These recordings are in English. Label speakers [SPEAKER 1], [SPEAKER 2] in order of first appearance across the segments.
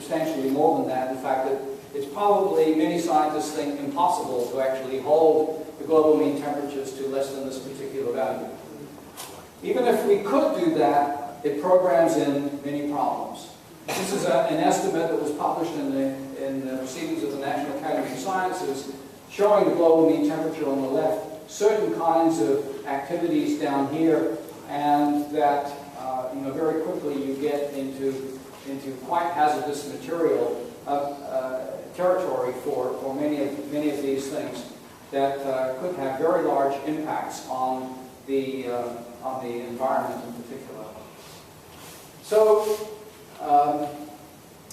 [SPEAKER 1] substantially more than that. In fact, it's probably, many scientists think, impossible to actually hold the global mean temperatures to less than this particular value. Even if we could do that, it programs in many problems. This is an estimate that was published in the Proceedings of the National Academy of Sciences, showing the global mean temperature on the left, certain kinds of activities down here, and that very quickly you get into quite hazardous material territory for many of these things that could have very large impacts on the environment in particular. So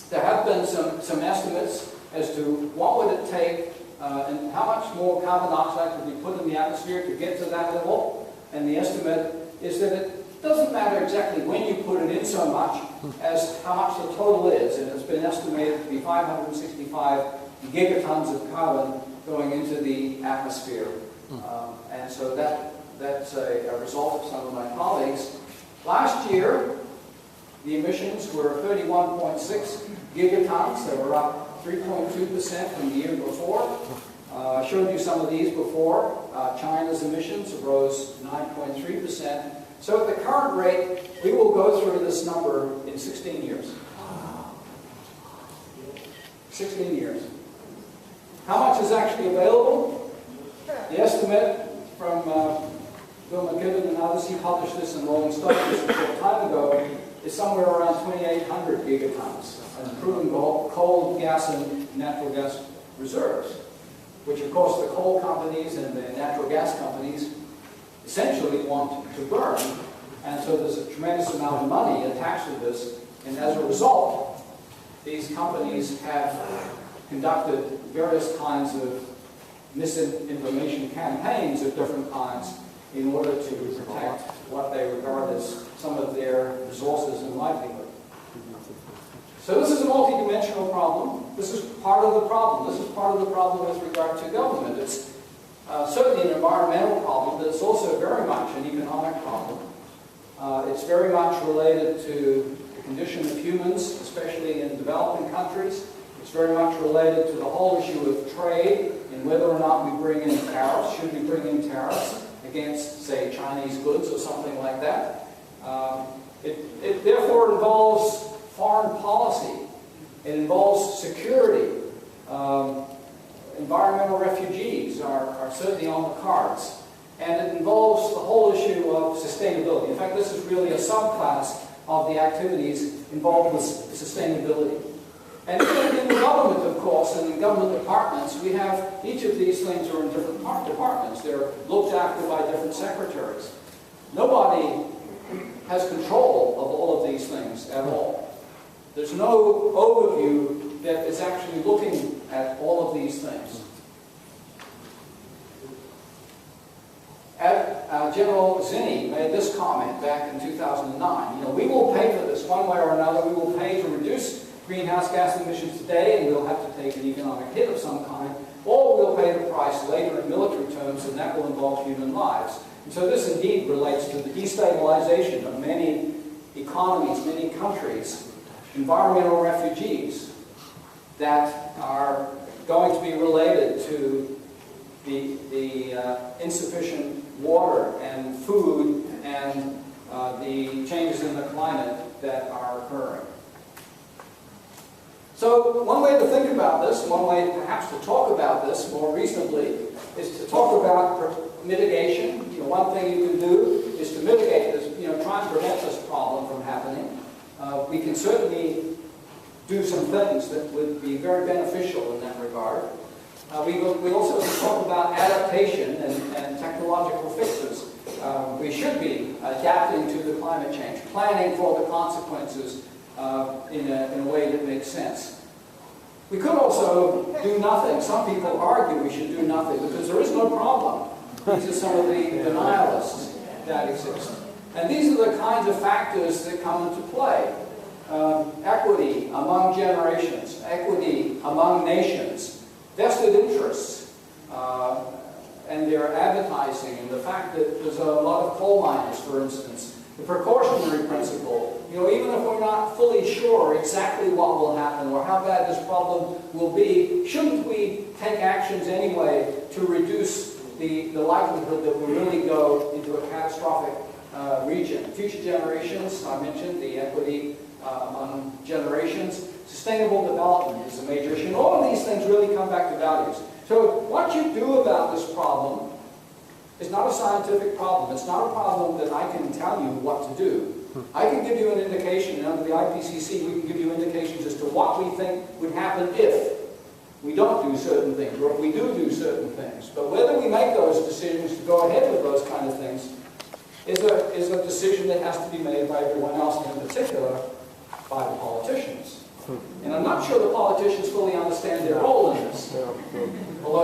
[SPEAKER 1] there have been some estimates as to what would it take and how much more carbon dioxide could be put in the atmosphere to get to that level. And the estimate is that it doesn't matter exactly when you put it in so much as how much the total is. And it's been estimated to be 565 gigatons of carbon going into the atmosphere. And so that's a result of some of my colleagues. Last year, the emissions were 31.6 gigatons. They were up 3.2% from the year before. I showed you some of these before. China's emissions rose 9.3%. So at the current rate, we will go through this number in 16 years. 16 years. How much is actually available? The estimate from Bill McKibben and others, he published this in Rolling Stone just a short time ago, is somewhere around 2,800 gigatons, and proven coal, gas, and natural gas reserves, which of course the coal companies and the natural gas companies essentially want to burn, and so there's a tremendous amount of money attached to this, and as a result, these companies have conducted various kinds of misinformation campaigns of different kinds in order to protect what they regard as some of their resources and livelihood. So this is a multi-dimensional problem. This is part of the problem. This is part of the problem with regard to government. It's certainly an environmental problem, but it's also very much an economic problem. It's very much related to the condition of humans, especially in developing countries. It's very much related to the whole issue of trade and whether or not we bring in tariffs. Should we bring in tariffs against, say, Chinese goods or something like that? It therefore involves foreign policy. It involves security. Environmental refugees are certainly on the cards. And it involves the whole issue of sustainability. In fact, this is really a subclass of the activities involved with sustainability. And in the government, of course, and in government departments, we have each of these things are in different departments. They're looked after by different secretaries. Nobody has control of all of these things at all. There's no overview that is actually looking at all of these things. General Zinni made this comment back in 2009. We will pay for this one way or another. We will pay to reduce greenhouse gas emissions today, and we'll have to take an economic hit of some kind, or we'll pay the price later in military terms, and that will involve human lives. And so this indeed relates to the destabilization of many economies, many countries, environmental refugees that are going to be related to the insufficient water and food and the changes in the climate that are occurring. So one way to think about this, one way perhaps to talk about this more reasonably, is to talk about mitigation. One thing you can do is to mitigate this, try and prevent this problem from happening. We can certainly do some things that would be very beneficial in that regard. We also talk about adaptation and technological fixes. We should be adapting to the climate change, planning for the consequences in a way that makes sense. We could also do nothing. Some people argue we should do nothing because there is no problem. These are some of the denialists that exist. And these are the kinds of factors that come into play. Equity among generations, equity among nations, vested interests, and their advertising, and the fact that there's a lot of coal miners, for instance, The precautionary principle, you know, even if we're not fully sure exactly what will happen or how bad this problem will be, shouldn't we take actions anyway to reduce the likelihood that we really go into a catastrophic region? Future generations, I mentioned the equity among generations. Sustainable development is a major issue. And all of these things really come back to values. So what you do about this problem is not a scientific problem. It's not a problem that I can tell you what to do. I can give you an indication, and under the IPCC we can give you indications as to what we think would happen if we don't do certain things, or if we do certain things. But whether we make those decisions to go ahead with those kind of things is a decision that has to be made by everyone else, and in particular by the politicians. And I'm not sure the politicians fully understand their role in this. Although